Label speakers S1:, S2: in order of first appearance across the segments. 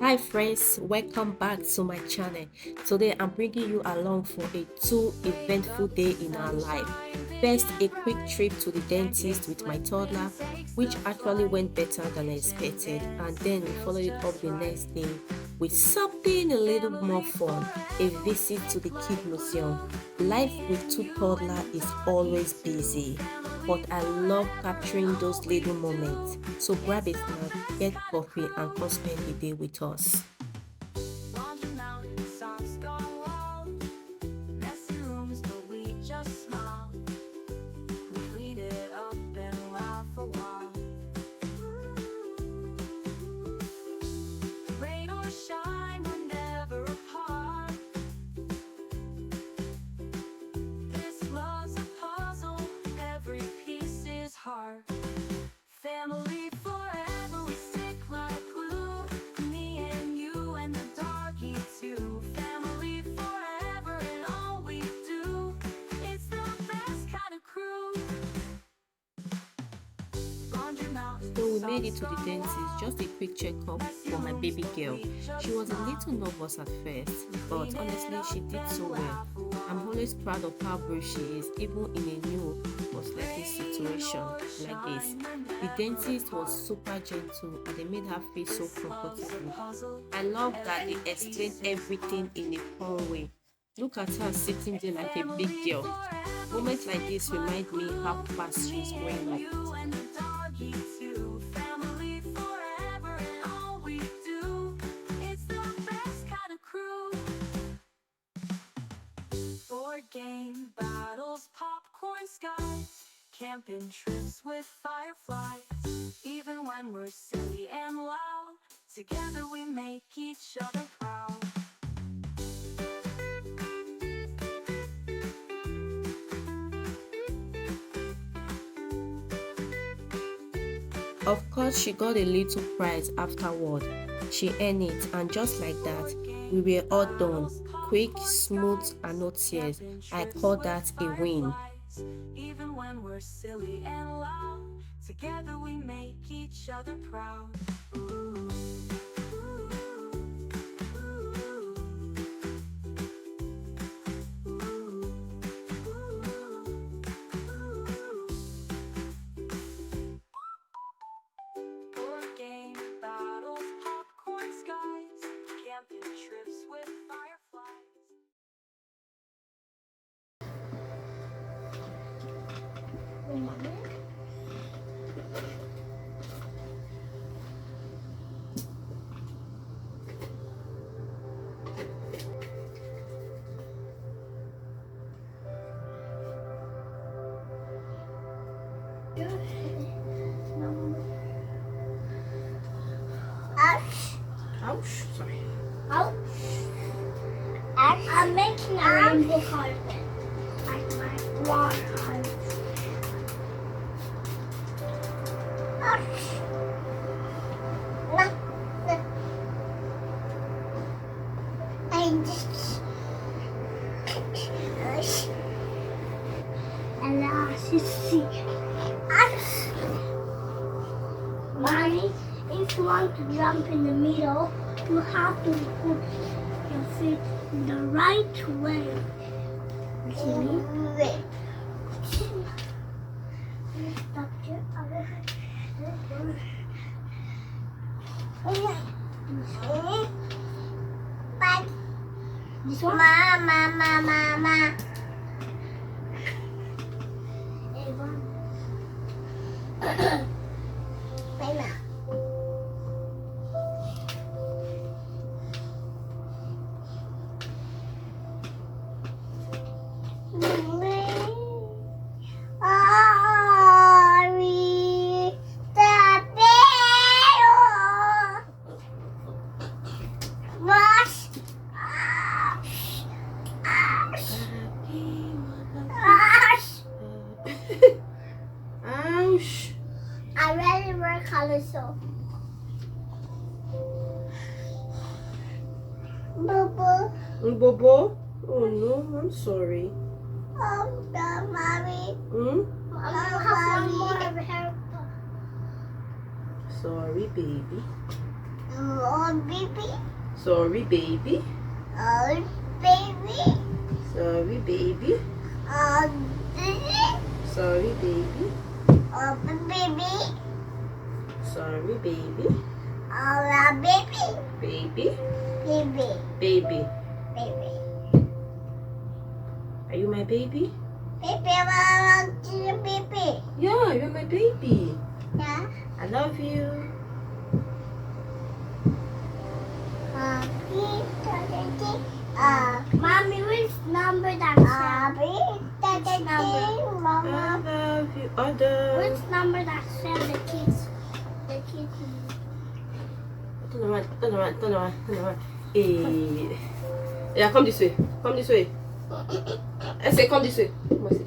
S1: Hi friends, welcome back to my channel. Today I'm bringing you along for a two eventful day in our life. First, a quick trip to the dentist with my toddler, which actually went better than I expected, and then we followed it up the next day with something a little more fun, a visit to the kid museum. Life with two toddlers is always busy, but I love capturing those little moments. So grab a snack, get coffee, and come spend the day with us.
S2: Family forever, we stick like glue. Me and you and the doggy too. Family forever, and all we do. It's the best kind of crew.
S1: So we made it to the dentist, just a quick checkup for my baby girl. She was a little nervous at first, but honestly she did so well. I'm always proud of how brave she is, even in a new or slightly situation like this. The dentist was super gentle and they made her feel so comfortable. I love that they explained everything in a fun way. Look at her sitting there like a big girl. Moments like this remind me how fast she's growing up.
S2: Game battles, popcorn skies, camping trips with fireflies. Even when we're silly and loud, together we make each other proud.
S1: Of course, she got a little prize afterward. She earned it, and just like that, we were all done. Quick, smooth, and no tears. I call that a win.
S2: Even when we're silly and loud, together we make each other proud. Trips with fireflies.
S3: Ouch.
S1: Ouch, sorry.
S3: Ouch. I'm making a rainbow carpet. Like my water. Ouch. I just... And now you see. Ouch. Mommy, if you want to jump in the middle, you have to put your feet the right way. See me? Stop your other hand. This one? Mama.
S1: Ouch.
S3: I really wear colors so. Boo.
S1: Bobo? Oh no, I'm sorry.
S3: Mommy.
S1: Sorry, baby.
S3: Oh, baby.
S1: Sorry, baby.
S3: Oh, baby.
S1: Sorry, baby.
S3: Oh, baby.
S1: Sorry, baby.
S3: Oh, baby.
S1: Sorry, baby.
S3: Oh, baby.
S1: Baby.
S3: Baby.
S1: Baby.
S3: Baby.
S1: Are you my baby?
S3: Baby, I want to baby.
S1: Yeah, you're my baby.
S3: Yeah.
S1: I love you.
S3: Mommy, which number that said? Which number?
S1: I
S3: Mama.
S1: love you. Other.
S3: Which number that said the kids?
S1: Turn around, turn around, turn around, turn around. Hey. Yeah, come this way. Come this way. I say, come this way. Come on, sit.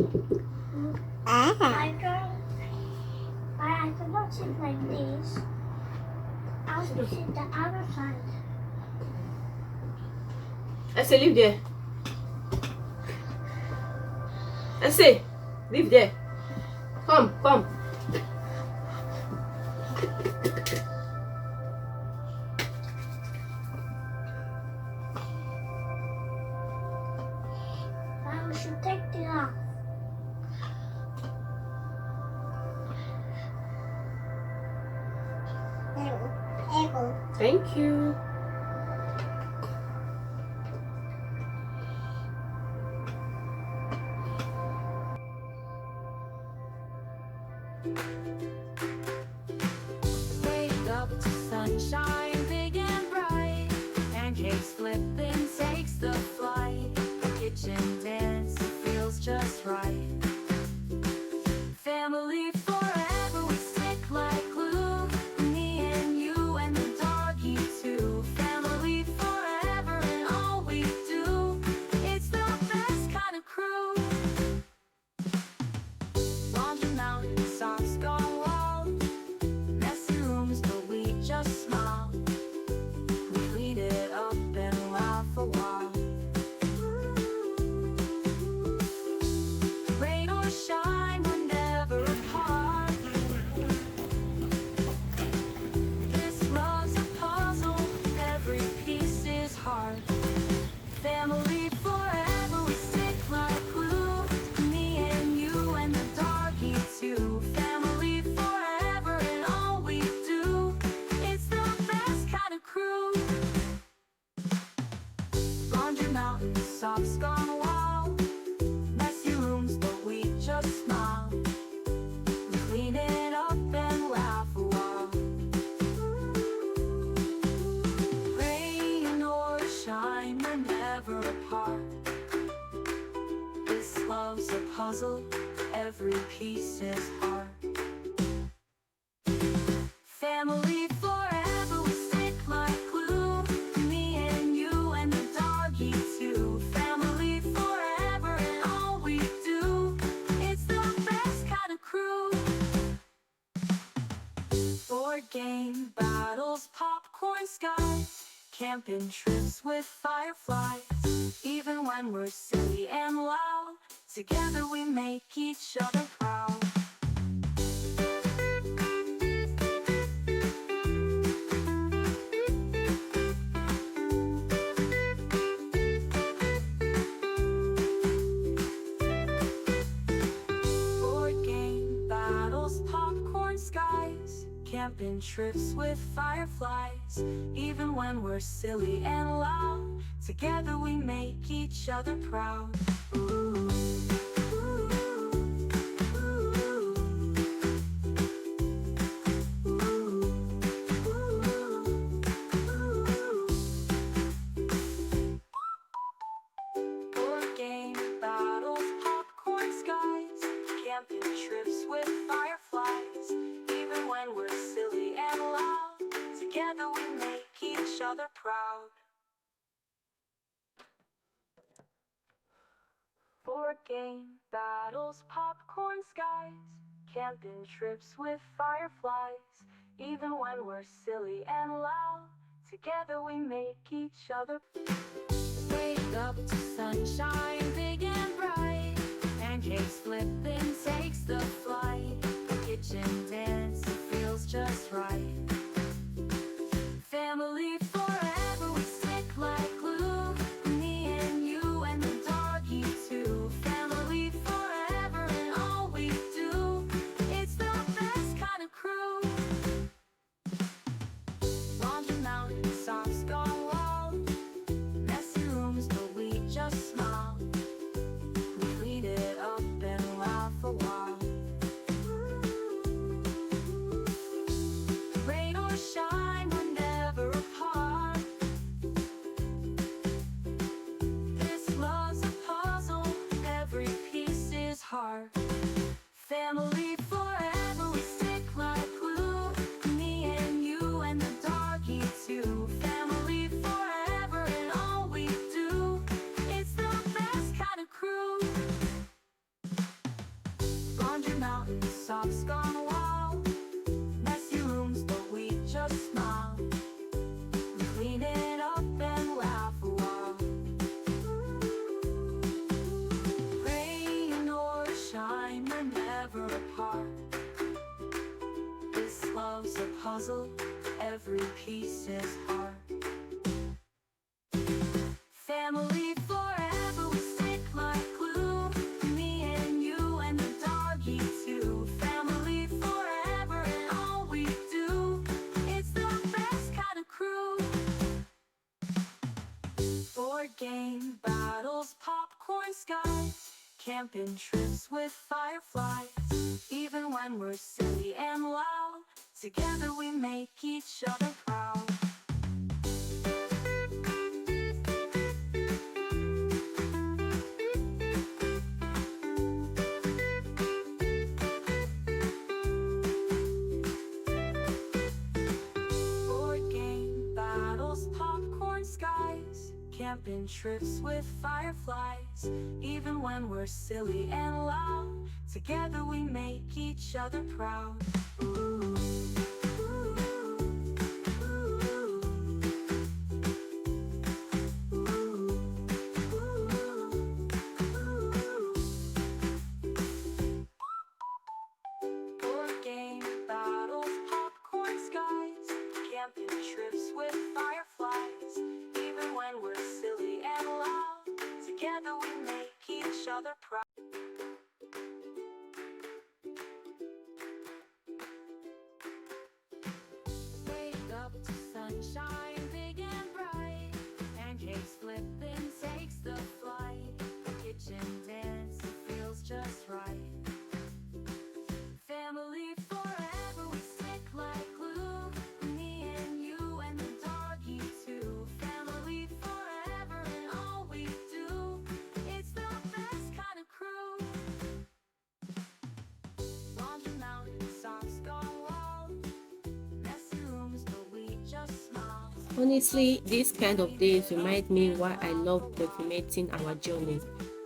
S3: I cannot sit like this. I have to sit the other side.
S1: I say, leave there. I say, leave there. Come, come.
S3: Now we should take it off.
S1: Thank you.
S2: Wake up to sunshine, big and bright. Pancakes flipping takes the flight. Kitchen dance feels just right. Family forever, we stick like glue. Me and you and the doggy too. Family forever and all we do. It's the best kind of crew. Laundry mountain, socks gone wild. Messy rooms, but we just smile. We clean it up and laugh a while. Rain or shine, we're never apart. This love's a puzzle, every piece is hard. Family forever, we stick like glue. Me and you and the doggy too. Family forever and all we do. It's the best kind of crew. Laundry mountain, socks gone wild. Messy rooms, but we just smile. We clean it up and laugh a while. Rain or shine, we're never apart. This love's a puzzle, every piece is hard. Family forever, we stick like glue. Me and you and the doggy too. Family forever and all we do. It's the best kind of crew. Board game, battles, popcorn skies. Camping trips with fireflies. Even when we're silly and loud, together we make each other proud. Board game, battles, popcorn skies. Camping trips with fireflies. Even when we're silly and loud, together we make each other proud. Ooh, ooh, ooh, Board game, battles, popcorn skies. Camping trips with fireflies. Even when we're silly and loud, together we make each other proud. Board game, battles, popcorn skies. Camping trips with fireflies. Even when we're silly and loud, together we make each other. Wake up to sunshine, big and bright. Pancakes flipping takes the flight. Kitchen dance feels just right. Family forever, we stick like glue. Me and you and the doggy too. Family forever and all we do. It's the best kind of crew. Laundry mountain, socks gone wild. Messy rooms, but we just smile. We clean it up and laugh a while. Rain or shine, we're never apart. This love's a puzzle, every piece is heart. Family forever, we stick like glue. Me and you and the doggy too. Family forever and all we do. It's the best kind of crew. Laundry mountain, socks gone wild. Messy rooms, but we just smile. We clean it up and laugh a while. Rain or shine, we're never apart. This love's a puzzle, every piece is heart. Family forever, we stick like glue. Me and you and the doggy too. Family forever and all we do. It's the best kind of crew. Board game, battles, popcorn skies. Camping trips with fireflies. Even when we're silly and loud, together we make each other proud. Board game, battles, popcorn skies. Camping trips with fireflies. Even when we're silly and loud, together we make each other proud. Ooh, ooh, ooh, Board game, battles, popcorn skies. Camping trips with fireflies. Even when we're silly and loud, together we make each other proud. Wake up to sunshine, big and bright. Pancakes flipping takes the flight. Kitchen dance, it feels just right. Family forever, we stick like glue. Me and you and the doggy too. Family forever and all we do. It's the best kind of crew. Laundry mountain, socks gone wild. Messy rooms, but we just smile.
S1: Honestly, these kind of days remind me why I love documenting our journey.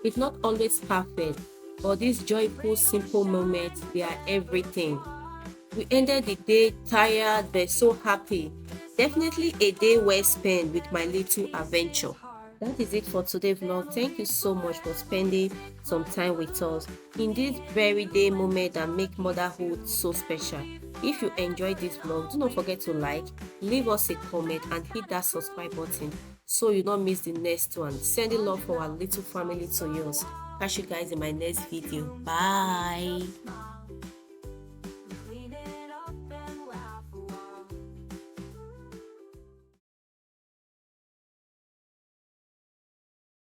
S1: It's not always perfect, but these joyful, simple moments, they are everything. We ended the day tired but so happy. Definitely a day well spent with my little adventure. That is it for today's vlog. Thank you so much for spending some time with us in this very day moment that make motherhood so special. If you enjoyed this vlog, do not forget to like, leave us a comment and hit that subscribe button so you don't miss the next one. Sending love for our little family to yours. Catch you guys in my next video. Bye.